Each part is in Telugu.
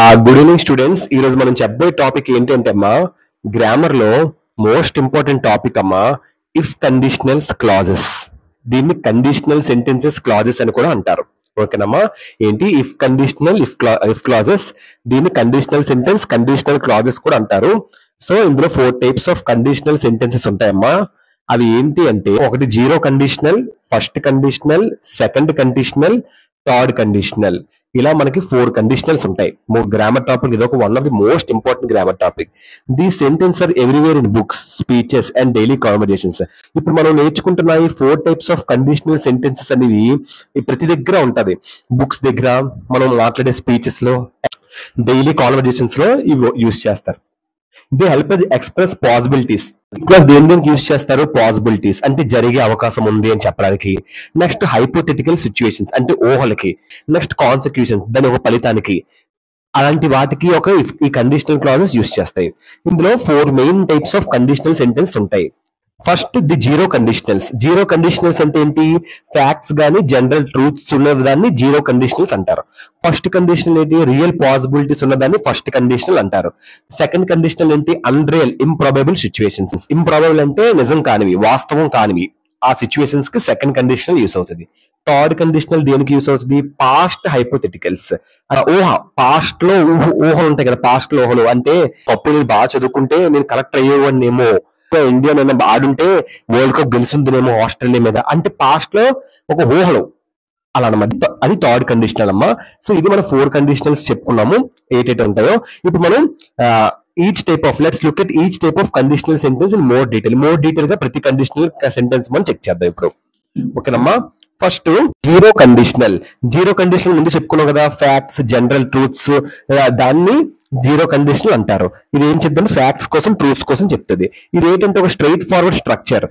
Good evening students. ఈ రోజు మనం చెప్పబోయే టాపిక్ ఏంటంటే అమ్మా, గ్రామర్ లో మోస్ట్ ఇంపార్టెంట్ టాపిక్ అమ్మా, ఇఫ్ కండిషనల్స్ క్లాజెస్. దీన్ని కండిషనల్ సెంటెన్సెస్ క్లాజెస్ అని కూడా అంటారు. ఓకేనమ్మా. ఏంటి ఇఫ్ కండిషనల్, ఇఫ్ క్లాజెస్, దీన్ని కండిషనల్ సెంటెన్స్, కండిషనల్ క్లాజెస్ కూడా అంటారు. సో ఇందులో 4 టైప్స్ ఆఫ్ కండిషనల్ సెంటెన్సెస్ ఉంటాయమ్మా. అవి ఏంటి అంటే, ఒకటి zero conditional, first conditional, second conditional, third conditional. ఇలా మనకి 4 కండిషనల్స్ ఉంటాయి. గ్రామర్ టాపిక్ ఇది ఒక one of the most important grammar topic. The sentence are everywhere in books, speeches and daily conversations. ఇప్పుడు మనం నేర్చుకుంటున్న ఈ 4 టైప్స్ ఆఫ్ కండిషనల్ సెంటెన్సెస్ అనేవి ప్రతి దగ్గర ఉంటది. బుక్స్ దగ్గర, మనం మాట్లాడే స్పీచెస్ లో, డైలీ కాన్వర్జేషన్స్ లో ఇవి యూజ్ చేస్తారు. They help us express possibilities. Plus దేనికి యూజ్ చేస్తారు? పాసిబిలిటీస్ అంటే జరిగే అవకాశం ఉంది అని చెప్పడానికి. నెక్స్ట్ హైపోథెటికల్ సిచ్యువేషన్స్ అంటే ఊహలకి. నెక్స్ట్ కాన్సిక్యూషన్స్ దాని ఒక ఫలితానికి. అలాంటి వాటికి ఈ కండిషనల్ క్లాజెస్ యూజ్ చేస్తాయి. ఇందులో 4 main types of conditional sentence ఉంటాయి. First the zero conditionals. Zero conditionals అంటే ఏంటి? ఫ్యాక్ట్స్ గానీ జనరల్ ట్రూత్స్ ఉన్నదాన్ని జీరో కండిషనల్స్ అంటారు. ఫస్ట్ కండిషనల్ ఏంటి? రియల్ పాసిబిలిటీస్ ఉన్నదాన్ని ఫస్ట్ కండిషనల్ అంటారు. సెకండ్ కండిషనల్ ఏంటి? Unreal improbable situations. ఇంప్రాబబుల్ అంటే నిజం కానివి, వాస్తవం కానివి. ఆ సిచ్యువేషన్స్ కి సెకండ్ కండిషనల్ యూస్ అవుతుంది. థర్డ్ కండిషనల్ దేనికి యూస్ అవుతుంది? Past hypotheticals. ఊహ, పాస్ట్ లో ఊహలు ఉంటాయి కదా, పాస్ట్ లో ఊహలు అంటే పప్పు నేను బాగా చదువుకుంటే నేను కలెక్టర్ అయ్యేవాడినేమో, ఇండియా నేను ఆడుంటే వరల్డ్ కప్ గెలుస్తుందేమో ఆస్ట్రేలియా మీద, అంటే పాస్ట్ లో ఒక ఊహలు అలా అన్నమాట. అది థర్డ్ కండిషనల్ అమ్మా. సో ఇది మనం 4 కండిషనల్స్ చెప్పుకున్నాము, ఏటైతే ఉంటాయో. ఇప్పుడు మనం each type of let's look at each type of conditional sentence in more detail గా ప్రతి కండిషనల్ సెంటెన్స్ మనం చెక్ చేద్దాం ఇప్పుడు. ఓకేనమ్మా. First zero conditional. Zero conditional ముందు చెప్పుకున్నాం కదా, ఫ్యాక్ట్స్ జనరల్ ట్రూత్స్, దాన్ని జీరో కండిషనల్ అంటారు. ఇది ఏం చెప్తుంది? ఫ్యాక్ట్స్ కోసం, ట్రూత్స్ కోసం చెప్తుంది. ఇది ఏంటంటే ఒక స్ట్రైట్ ఫార్వర్డ్ స్ట్రక్చర్.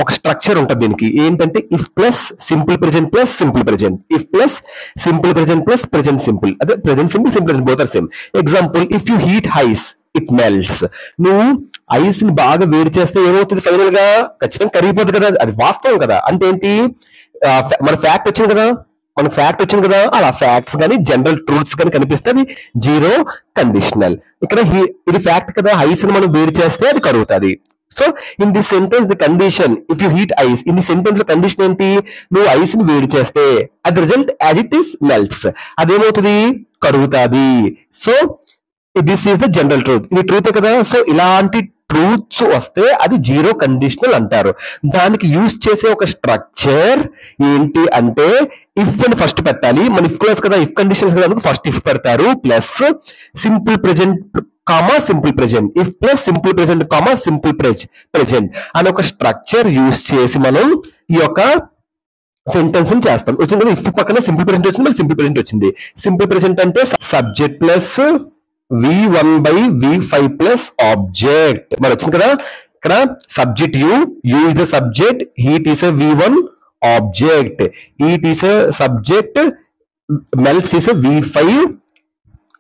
ఒక స్ట్రక్చర్ ఉంటుంది దీనికి. ఏంటంటే if plus simple present plus simple present, if plus simple present plus present simple, అదే present simple, simple present both are same. Example, if you heat ice it melts. నువ్వు ఐస్ ని బాగా వేడి చేస్తే ఏమవుతుంది? ఫైనల్ గా ఖచ్చితంగా కరిగిపోతుంది కదా. అది వాస్తవం కదా. అంటే ఏంటి? మన ఫ్యాక్ట్ వచ్చింది కదా, మనకు ఫ్యాక్ట్ వచ్చింది కదా. అలా ఫ్యాక్ట్స్ కానీ జనరల్ ట్రూత్స్ కానీ కనిపిస్తే అది జీరో కండిషనల్. ఇక్కడ ఇది ఫ్యాక్ట్ కదా, ఐస్ ని మనం వేడి చేస్తే అది కరుగుతుంది. So in this sentence the condition if you heat ice, in the sentence condition ఏంటి? నువ్వు ఐస్ ని వేడి చేస్తే అది result as it is melts, అదేమవుతుంది? కరుగుతుంది. So this is the general truth. ఇది ట్రూతే కదా. సో ఇలాంటి ట్రూత్స్ వస్తే అది జీరో కండిషనల్ అంటారు. దానికి యూజ్ చేసే ఒక స్ట్రక్చర్ ఏంటి అంటే, ఇఫ్ అని ఫస్ట్ పెట్టాలి. మన ఇఫ్ క్లాస్ కదా, ఇఫ్ కండిషన్స్ కదా, ఫస్ట్ ఇఫ్ పెడతారు, plus simple present comma simple present, if plus simple present comma simple present అని ఒక స్ట్రక్చర్ యూజ్ చేసి మనం ఈ యొక్క సెంటెన్స్ చేస్తాం. వచ్చింది కదా, ఇఫ్ పక్కన సింపుల్ ప్రెజెంట్ వచ్చింది, మళ్ళీ సింపుల్ ప్రెజెంట్ వచ్చింది. సింపుల్ ప్రెజెంట్ అంటే subject plus V1 by V5 plus object. మరి వచ్చింది కదా. ఇక్కడ subject you is the subject, heat is a V1 object, heat is a subject, melts is a V5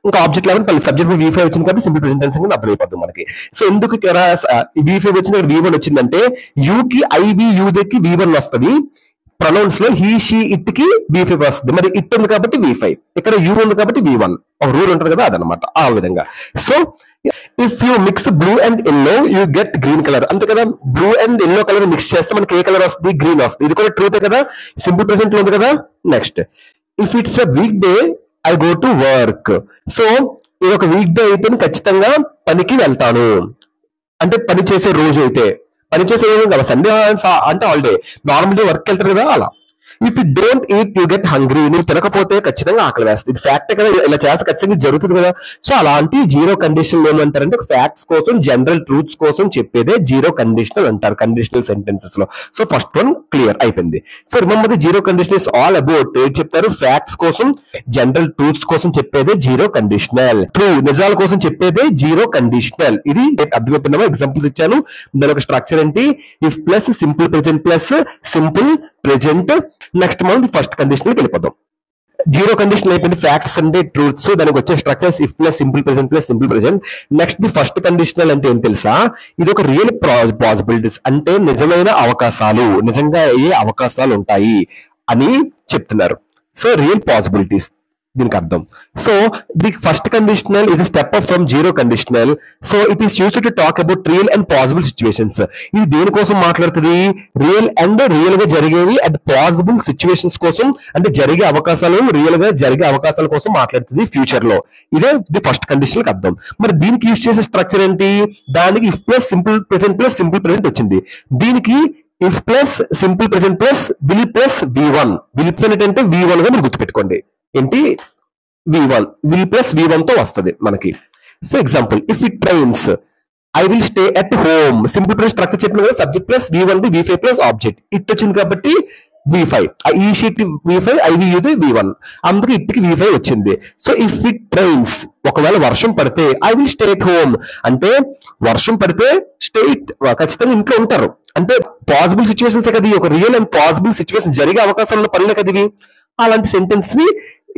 ఇంకా ఆబ్జెక్ట్ లెవెల్. సబ్జెక్ట్ V5 వచ్చింది కాబట్టి సింపుల్ ప్రెజెంట్ టెన్స్ కింద అర్థం అయిపోతుంది మనకి. సో ఎందుకు ఇక్కడ V5 వచ్చింది, ఇక్కడ V1 వచ్చిందంటే యూ కి ఐవి యూ దగ్గరికి V1 వస్తుంది. ప్రొనౌన్స్ లో హీ షీ ఇట్ కి V5 వస్తుంది. మరి ఇట్ ఉంది కాబట్టి V5, ఇక్కడ యూ ఉంది కాబట్టి V1. ఒక రూల్ ఉంటుంది కదా, అదనమాట. ఆ విధంగా. So if you mix blue and yellow you get green colour. అంతే కదా. Blue and yellow colour mix చేస్తే మనకి ఏ కలర్ వస్తుంది? గ్రీన్ వస్తుంది. ఇది కూడా ట్రూతే కదా, సింపుల్ ప్రెజెంట్ లో ఉంది కదా. Next, if it's a week day I go to work. So ఇది ఒక వీక్ డే అయితే ఖచ్చితంగా పనికి వెళ్తాను. అంటే పని చేసే రోజు అయితే, పని చేసే రోజు కదా, సండే అంటే హాలిడే, నార్మల్ డే వర్క్ వెళ్తారు కదా, అలా. If you don't eat you get hungry. నువ్వు తినకపోతే ఖచ్చితంగా ఆకలి వేస్తుంది. ఇది ఫ్యాక్ట్ కదా, ఇలా చేస్తే ఖచ్చితంగా జరుగుతుంది కదా. సో అలాంటి జీరో కండిషనల్ ఏమంటారంటే, ఫ్యాక్ట్స్ కోసం జనరల్ ట్రూత్స్ కోసం చెప్పేదే జీరో కండిషనల్ అంటారు కండిషనల్ సెంటెన్సెస్ లో. సో ఫస్ట్ వన్ క్లియర్ అయిపోయింది. So remember the zero condition is all about ఏం చెప్తారు? ఫ్యాక్ట్స్ కోసం జనరల్ ట్రూత్స్ కోసం చెప్పేదే జీరో కండిషనల్. ట్రూ నిజాల కోసం చెప్పేదే జీరో కండిషనల్. ఇది అర్థమైపోయిందా? ఎగ్జాంపుల్స్ ఇచ్చాను. దాని ఒక స్ట్రక్చర్ ఏంటి? If plus simple present plus simple present. Next మనం ఫస్ట్ కండిషనల్కి వెళ్ళిపోదాం. జీరో కండిషన్ అయిపోయింది, ఫ్యాక్ట్స్ అంటే ట్రూత్స్. దానికి వచ్చే structures if plus simple present plus simple present. Next the first conditional అంటే ఏం తెలుసా? ఇది ఒక రియల్ పాసిబిలిటీస్ అంటే నిజమైన అవకాశాలు, నిజంగా అయ్యే అవకాశాలు ఉంటాయి అని చెప్తున్నారు. So real possibilities. దీనికి అర్థం. So the first conditional is step up from zero conditional. So it is used to talk about real and possible situations. ఇది దేనికోసం మాట్లాడుతుంది? రియల్ గా జరిగేవి అండ్ పాసిబుల్ సిచ్యువేషన్స్ కోసం, అంటే జరిగే అవకాశాలు, రియల్ గా జరిగే అవకాశాల కోసం మాట్లాడుతుంది ఫ్యూచర్ లో. ఇదే ది ఫస్ట్ కండిషనల్ కి అర్థం. మరి దీనికి యూజ్ చేసే స్ట్రక్చర్ ఏంటి? దానికి ఇఫ్ ప్లస్ సింపుల్ ప్రెసెంట్ వచ్చింది. దీనికి if plus simple present plus will plus V1. Will అంటే V1 గా మీరు గుర్తుపెట్టుకోండి. ఏంటి? V1. విల్ ప్లస్ V1 తో వస్తుంది మనకి. So example, if it trains I will stay at home. Simple present structure చెప్పిన కదా, subject plus V1 V5 plus object. It వచ్చింది కాబట్టి V5. ఈ షీట్ V5, ఇది V1, అందుకే ఇట్కి V5 వచ్చింది. సో ఇఫ్ ఇట్ ట్రైన్స్, ఒకవేళ వర్షం పడితే I will stay at home. అంటే వర్షం పడితే ఖచ్చితంగా ఇంట్లో ఉంటారు. అంటే పాసిబుల్ సిచ్యువేషన్స్ కదా, ఒక రియల్ అండ్ పాసిబుల్ సిచ్యువేషన్ జరిగే అవకాశాలు పనులే కదా ఇవి. అలాంటి సెంటెన్స్ ని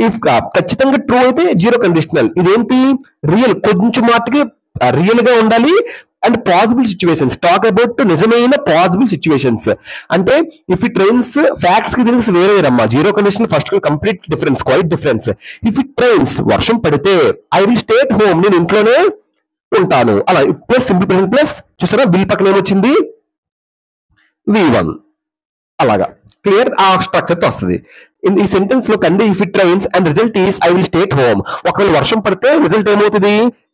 ఇఫ్ ఖచ్చితంగా ట్రూ అయితే జీరో కండిషనల్. ఇదేంటి? రియల్, కొంచెం మాటకి రియల్ గా ఉండాలి. And possible situations, talk about నిజమైన పాసిబుల్ సిచ్యువేషన్స్. అంటే ఇఫ్ ఇట్ ట్రైన్స్, ఫ్యాక్ట్స్ కి దీనికి వేరే వేరమ్మా. Zero condition first complete difference, quite difference. If it rains, వర్షం పడితే I will stay at home, నేను ఇంట్లోనే ఉంటాను. అలా ప్లస్ సింపుల్ ప్రెసెంట్ ప్లస్, చూసారా విల్ పక్కన ఏమొచ్చింది? V1. అలాగా క్లియర్, ఆ స్ట్రక్చర్ తో వస్తుంది. ఈ సెంటెన్స్ లో కండి if it trains and result is I will stay at home. ఒకవేళ వర్షం పడితే రిజల్ట్ ఏమవుతుంది?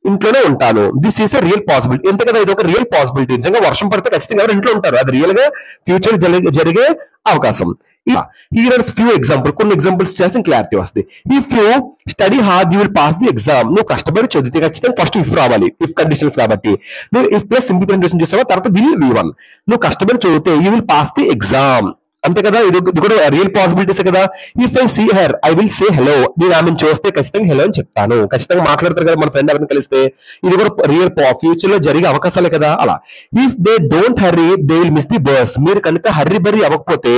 ఇంట్లోనే ఉంటాను. This is a real possibility. ఎంత కదా, ఇది ఒక రియల్ పాసిబిలిటీ. నిజంగా వర్షం పడితే ఖచ్చితంగా ఎవరు ఇంట్లో ఉంటారు. అది రియల్ గా ఫ్యూచర్ జరిగే అవకాశం. హియర్ ఫ్యూ ఎగ్జాంపుల్, కొన్ని ఎగ్జాంపుల్స్ చేస్తే క్లారిటీ వస్తుంది. If you study hard you will pass the exam. నువ్వు కష్టపడి చదివితే ఖచ్చితంగా ఫస్ట్ ఇఫ్ రావాలి, ఇఫ్ కండిషన్స్ కాబట్టి. నువ్వు ఇఫ్ ప్లస్ సింపుల్ కండిషన్ చేస్తావా, తర్వాత విల్ V1. నువ్వు కష్టపడి చదివితే you will pass the exam. అంతే కదా, ఇది కూడా రియల్ పాసిబిలిటీస్ కదా. If I see her I will say hello. నేను ఆమెను చూస్తే ఖచ్చితంగా హలో అని చెప్తాను. ఖచ్చితంగా మాట్లాడతారు కదా మన ఫ్రెండ్ ఎవరిని కలిస్తే. ఇది కూడా రియల్ ఫ్యూచర్ లో జరిగే అవకాశాలే కదా. అలా if they don't hurry they will miss the bus. మీరు కనుక హర్రీ బర్రీ అవ్వకపోతే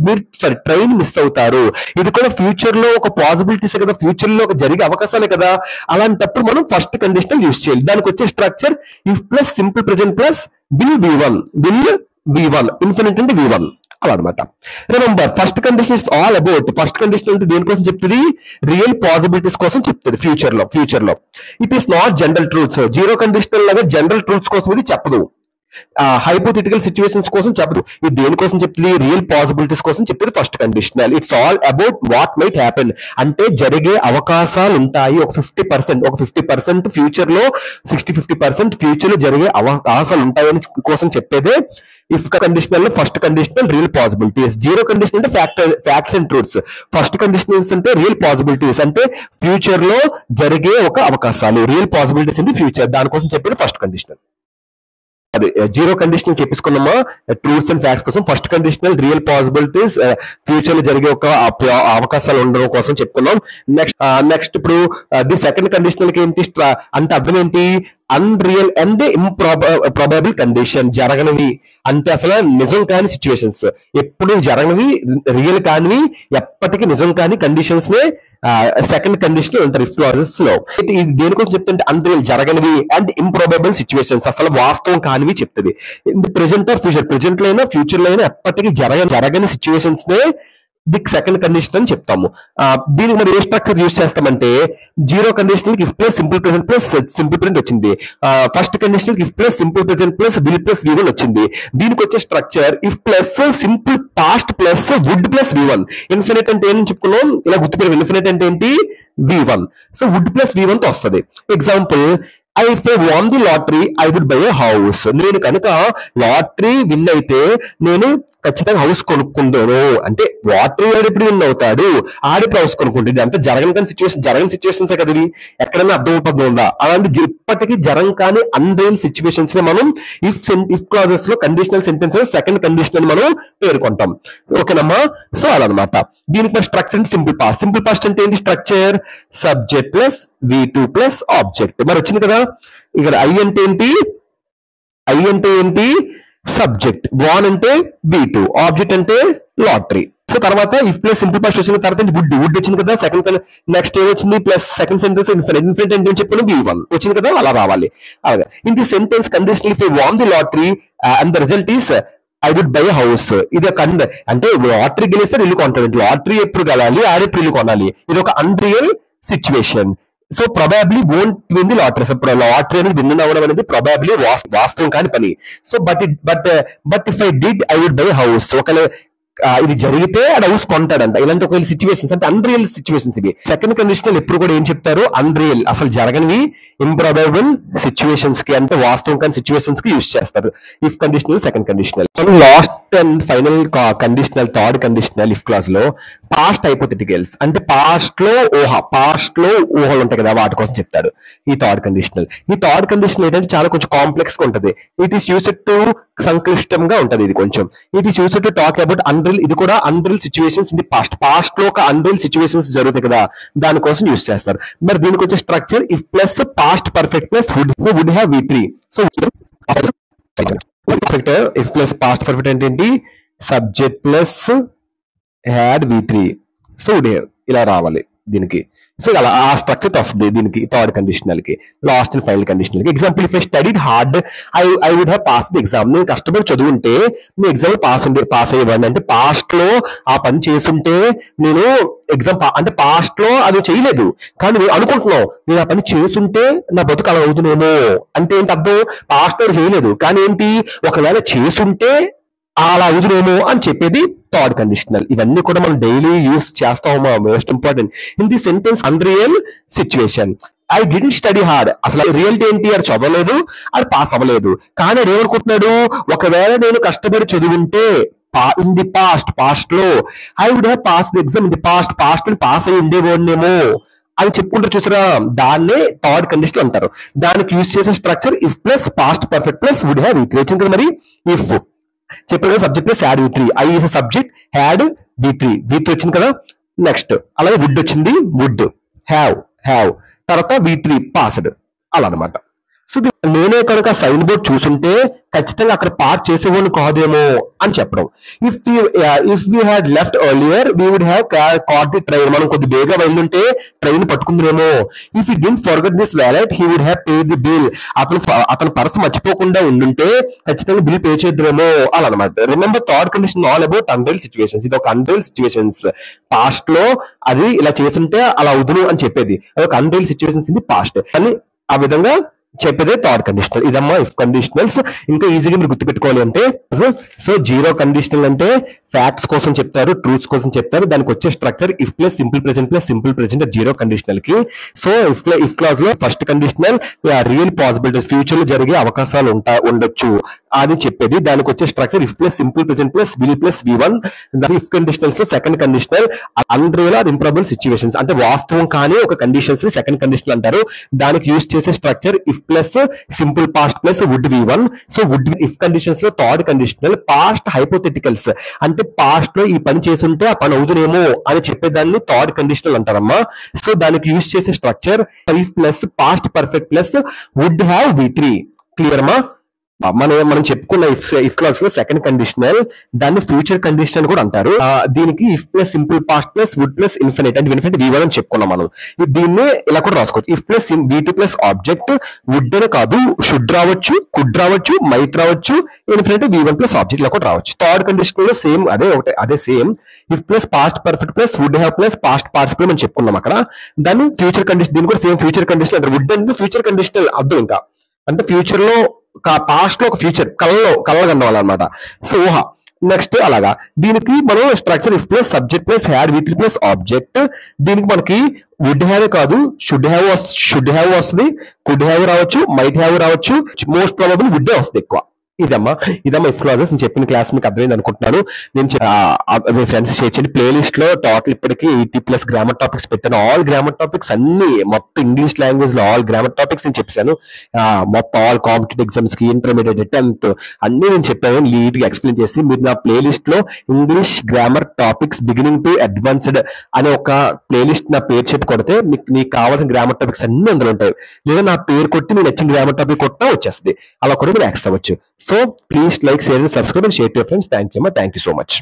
మీరు ట్రైన్ మిస్ అవుతారు. ఇది కూడా ఫ్యూచర్ లో ఒక పాసిబిలిటీస్ కదా, ఫ్యూచర్ లో ఒక జరిగే అవకాశాలే కదా. అలాంటప్పుడు మనం ఫస్ట్ కండిషనల్ యూజ్ చేయాలి. దానికి వచ్చే structure if plus simple present plus will V1. Infinite అంటే V1. అలా అనమాట. Remember, first condition is all about, first condition అంటే దేనికోసం చెప్తుంది? రియల్ పాసిబిలిటీస్ కోసం చెప్తుంది ఫ్యూచర్ లో. It is not general truths. Zero conditional లాగా జనరల్ ట్రూత్స్ కోసం ఇది చెప్పదు. హైపోథెటికల్ సిచ్యువేషన్స్ కోసం చెప్పదు. ఇది దేనికోసం చెప్తుంది? రియల్ పాసిబిలిటీస్ కోసం చెప్తుంది first conditional. It's all about what might happen. అంటే జరిగే అవకాశాలు ఉంటాయి. ఒక 50% ఫ్యూచర్ లో, 50% ఫ్యూచర్ లో జరిగే అవకాశాలు ఉంటాయని కోసం చెప్పేదే ఇఫ్ కండిషనల్ లో first conditional real possibilities. Zero condition అంటే facts and truths. First conditionals అంటే రియల్ పాసిబిలిటీస్, అంటే ఫ్యూచర్ లో జరిగే ఒక అవకాశాలు. రియల్ పాసిబిలిటీస్ అంటే ఫ్యూచర్, దానికోసం చెప్పేది ఫస్ట్ కండిషనల్. అది జీరో కండిషనల్ చెప్పేసుకున్నామా ట్రూత్స్ అండ్ ఫ్యాక్ట్స్ కోసం. First conditional real possibilities, future లో జరిగే ఒక అవకాశాలు ఉండడం కోసం చెప్పుకున్నాం. నెక్స్ట్ ఇప్పుడు ది సెకండ్ కండిషనల్ కి ఏంటి అంటే అర్థం ఏంటి? Unreal and improbable condition. జరగనివి అంటే అసలు నిజం కాని సిచ్యువేషన్స్, ఎప్పుడు జరగనివి, రియల్ కానివి, ఎప్పటికీ నిజం కాని కండిషన్స్ నే సెకండ్ కండిషన్ అంటారు ఇఫ్ క్లాజెస్ లో. ఇది దేనికోసం చెప్తుంటే అన్రియల్, జరగనివి, అండ్ ఇంప్రాబబుల్ సిచ్యువేషన్స్, అసలు వాస్తవం కానివి చెప్తుంది. ప్రెజెంట్ ఆర్ ఫ్యూచర్, ప్రెజెంట్ లో అయినా ఫ్యూచర్ లో అయినా ఎప్పటికీ జరగని సిచ్యువేషన్స్ నే దిక్ సెకండ్ కండిషన్ అని చెప్తాము. దీనికి మరి ఏ స్ట్రక్చర్ యూజ్ చేస్తామంటే, zero condition if plus simple present plus simple present వచ్చింది. First condition if plus simple present plus will plus V1 వచ్చింది. దీనికి వచ్చే structure if plus simple past plus would plus V1. Infinite అంటే ఏం చెప్పుకున్నాం, ఇలా గుర్తుపెట్టుకోండి. ఇన్ఫినిట్ అంటే ఏంటి? V1. So would plus V1 తో వస్తుంది. Example, if I won the lottery I would buy a house. నేను కనుక లాటరీ విన్ అయితే నేను ఖచ్చితంగా హౌస్ కొనుక్కుంటాను. అంటే లాటరీ ఆడిప్పుడు విన్ అవుతాడు, ఆడిప్పుడు హౌస్ కొనుక్కుంటాడు. ఇదంతా జరగని సిచ్యువేషన్స్ కదా. ఇది ఎక్కడైనా అర్థమవుతుందా? అలాంటి ఇప్పటికీ జరగని కానీ అన్రియల్ సిచ్యువేషన్స్ ని మనం ఇఫ్ క్లాజెస్ లో కండిషనల్ సెంటెన్సెస్ సెకండ్ కండిషనల్ మనం పేర్కొంటాం. ఓకేనమ్మా? సో అలా అనమాట. దీనికి స్ట్రక్చర్ సింపుల్ పాస్ట్ అంటే ఏంటి? Structure subject plus V2 plus object. మరి వచ్చింది కదా. ఇక్కడ ఐ అంటే ఏంటి? సబ్జెక్ట్. వాన్ అంటే V2, ఆబ్జెక్ట్ అంటే లాటరీ. సో తర్వాత ఇఫ్ ప్లస్ సింపుల్ పాస్ట్ వచ్చిన తర్వాత వుడ్ వచ్చింది కదా. సెకండ్ నెక్స్ట్ ఏం వచ్చింది? ప్లస్ సెకండ్ సెంటెన్స్ ఇన్ఫినిట్ అంటే చెప్పిన V1 వచ్చింది కదా. అలా రావాలి. అలాగే in the sentence conditional if I won the lottery and the result is I would buy house. ఇది ఒక అంటే లాటరీ గెలిస్తే ఇల్లు కొంటాడు. లాటరీ ఎప్పుడు గెలాలి, ఆడెప్పుడు ఇల్లు కొనాలి. ఇది ఒక unreal situation. So probably won't win the lottery. ఇప్పుడు లాటరీ అనేది విన్ అవ్వడం అనేది ప్రాబబ్లీ వాస్తవం కాని పని. So but if I did I would buy house. ఒకవేళ ఇది జరిగితే అది హౌస్ కొంటాడంట. ఇలాంటి ఒకవేళ సిచ్యువేషన్స్ అంటే అన్రియల్ సిచ్యువేషన్స్ ఇవి. సెకండ్ కండిషనల్ ఎప్పుడు కూడా ఏం చెప్తారు, అన్రియల్, అసలు జరగనివి, ఇంప్రాబబుల్ సిచ్యువేషన్స్ కి అంటే వాస్తవం కాని సిచ్యువేషన్స్ కి యూజ్ చేస్తారు if conditional, second conditional. Last and final conditional, third conditional if clause లో పాస్ట్ హైపోథెటికల్స్ అంటే పాస్ట్ లో ఊహలు ఉంటాయి కదా, వాటి కోసం చెప్తాడు ఈ థర్డ్ కండిషనల్. ఈ థర్డ్ కండిషనల్ ఏంటంటే చాలా కొంచెం కాంప్లెక్స్ గా ఉంటది. ఇట్ ఈస్ యూస్డ్ టు సంక్లిష్టంగా ఉంటది ఇది కొంచెం. It is used to talk about unreal. ఇది కూడా unreal situations in the past లో ఒక అన్రియల్ సిచ్యువేషన్స్ జరుగుతాయి కదా, దానికోసం యూస్ చేస్తారు. మరి దీనికి వచ్చే structure if plus past perfect plus would have V3. So perfect if plus past perfect అంటే ఏంటి, subject plus had V3 so would have ఇలా రావాలి దీనికి. సో అలా ఆ స్ట్రక్చర్ వస్తుంది దీనికి థర్డ్ కండిషనల్ కి, లాస్ట్ అండ్ ఫైనల్ కండిషనల్ కి. Example if I studied hard I would have pass the exam. నేను కష్టపడి చదువుంటే నేను ఎగ్జామ్ పాస్ అయ్యేవాడిని. అంటే పాస్ట్ లో ఆ పని చేస్తుంటే నేను ఎగ్జామ్ అంటే పాస్ట్ లో అది చేయలేదు కానీ నువ్వు అనుకుంటున్నావు నేను ఆ పని చేస్తుంటే నా బతుకు అలా అవుతుందేమో అంటే ఏంటి అర్థం, పాస్ట్ లో చేయలేదు కానీ ఏంటి ఒకవేళ చేస్తుంటే అలా అవుతుందేమో అని చెప్పేది థర్డ్ కండిషనల్. ఇవన్నీ కూడా మనం డైలీ యూస్ చేస్తామా, most important in the sentence unreal situation. I didn't study hard, అసలు రియాలిటీ ఏంటి, అది చదవలేదు, అది పాస్ అవ్వలేదు. కానీ అది ఏమనుకుంటున్నాడు, ఒకవేళ నేను కష్టపడి చదువుంటే ఇన్ ది పాస్ట్ లో I would have pass the exam in the past లో పాస్ అయ్యి ఉండేవాడినేమో అని చెప్పుకుంటారు చూసారా, దాన్నే థర్డ్ కండిషన్ అంటారు. దానికి యూజ్ చేసే structure if plus past perfect plus would have V3 వచ్చింది కదా. మరి ఇఫ్ చెప్పారు కదా subject plus had V3, I is subject, had V3 వచ్చింది కదా. నెక్స్ట్ అలాగే వుడ్ వచ్చింది, వుడ్ హ్యావ్ తర్వాత V3 పాస్డ్ అలా అనమాట. సో నేనే కనుక సైన్ బోర్డ్ చూసుంటే ఖచ్చితంగా అక్కడ పార్ట్ చేసేవాళ్ళు కాదేమో అని చెప్పడం. If you had left earlier we would have caught the train. మనం కొద్ది బేగా వెళ్ళుంటే ట్రైన్ పట్టుకుందేమో. If you didn't forget this wallet he would have paid the bill. అతను పర్స్ మర్చిపోకుండా ఉండుంటే ఖచ్చితంగా బిల్ పే చేద్దామేమో అలా అనమాట. Remember third condition all about unreal situations. ఇది ఒక అన్రియల్ సిచ్యువేషన్స్, పాస్ట్ లో అది ఇలా చేస్తుంటే అలా అవుదును అని చెప్పేది ఒక unreal situations in the past అని ఆ విధంగా చెప్పేదే థర్డ్ కండిషనల్. ఇదమ్మా ఇఫ్ కండిషనల్స్. ఇంకా ఈజీగా మీరు గుర్తుపెట్టుకోవాలి అంటే సో జీరో కండిషనల్ అంటే ఫ్యాక్ట్స్ కోసం చెప్తారు, ట్రూత్స్ కోసం చెప్తారు. దానికి వచ్చే structure if plus simple present zero conditional కి. సో ఇఫ్ క్లాజ్ లో first conditional real possibilities, future లో జరిగే అవకాశాలు ఉండొచ్చు అది చెప్పేది. దానికి వచ్చే structure if plus simple present plus will plus V1. If conditionals లో second conditional unreal or improbable situations అంటే వాస్తవం కానీ ఒక కండిషన్స్ ని సెకండ్ కండిషనల్ అంటారు. దానికి యూజ్ చేసే structure if plus simple past plus would V1. So would if conditions లో థర్డ్ కండిషనల్ పాస్ట్ హైపోథెటికల్స్ అంటే పాస్ట్ లో ఈ పని చేస్తుంటే ఆ పని అవుతునేమో అని చెప్పేదాన్ని థర్డ్ కండిషనల్ అంటారమ్మా. సో దానికి యూజ్ చేసే structure if plus past perfect plus would have V3. Clear అమ్మా. మనం చెప్పుకున్న ఇఫ్ క్లాస్ లో సెకండ్ కండిషనల్ దాన్ని ఫ్యూచర్ కండిషన్ కూడా అంటారు. దీనికి if plus simple past plus would plus infinite అంటే ఇన్ఫినిట్ V1 అని చెప్పుకున్నాం మనం. దీన్ని ఇలా కూడా రాసుకోవచ్చు if plus V2 plus object. Would అనే కాదు, షుడ్ రావచ్చు, కుడ్ రావచ్చు, మైట్ రావచ్చు, ఇన్ఫినిట్ V1 ప్లస్ ఆబ్జెక్ట్ ఇలా కూడా రావచ్చు. థర్డ్ కండిషన్ లో సేమ్ అదే same if plus past perfect plus would have plus past participle అని చెప్పుకున్నాం అక్కడ. దాన్ని ఫ్యూచర్ కండిషన్, దీన్ని కూడా సేమ్ ఫ్యూచర్ కండిషన్ అంటారు. వుడ్ అంటే ఫ్యూచర్ కండిషనల్ అర్థం ఇంకా అంటే ఫ్యూచర్ లో పాస్ట్ లో ఒక ఫ్యూచర్ కళ్ళగన్నవాలన్నమాట. సో ఊహ. నెక్స్ట్ అలాగా దీనికి మనం structure if plus subject plus had V3 plus object. దీనికి మనకి వుడ్ హ్యావ్ కాదు షుడ్ హ్యావ్ వస్తుంది, కుడ్ హ్యావ్ రావచ్చు, మైట్ హ్యావ్ రావచ్చు, మోస్ట్ ప్రాబబుల్ వుడ్ వస్తుంది ఎక్కువ. ఇదమ్మా ఇఫ్ క్లాజెస్. నేను చెప్పిన క్లాస్ మీకు అర్థమైంది అనుకుంటున్నాను. నేను మీ ఫ్రెండ్స్ షేర్ చేయండి. ప్లేలిస్ట్ లో టోటల్ ఇప్పటికి 80+ గ్రామర్ టాపిక్స్ పెట్టాను. ఆల్ గ్రామర్ టాపిక్స్ అన్ని మొత్తం ఇంగ్లీష్ లాంగ్వేజ్ లో ఆల్ గ్రామర్ టాపిక్స్ నేను చెప్పాను. మొత్తం ఆల్ కాంపిటేటివ్ ఎగ్జామ్స్ కి, ఇంటర్మీడియట్, 10th అన్ని నేను చెప్పాను లీడ్ గా ఎక్స్ప్లెయిన్ చేసి. మీరు నా ప్లేలిస్ట్ లో English grammar topics beginning to advanced అనే ఒక ప్లేలిస్ట్ నా పేరు చెప్పి కొడితే మీకు కావాల్సిన గ్రామర్ టాపిక్స్ అన్ని అందులో ఉంటాయి. లేదా నా పేరు కొట్టి మీరు నచ్చిన గ్రామర్ టాపిక్ కొట్టినా వచ్చేస్తుంది. అలా కూడా మీరు యాక్సెస్ అవ్వచ్చు. So please like, share and subscribe and share to your friends. Thank you so much.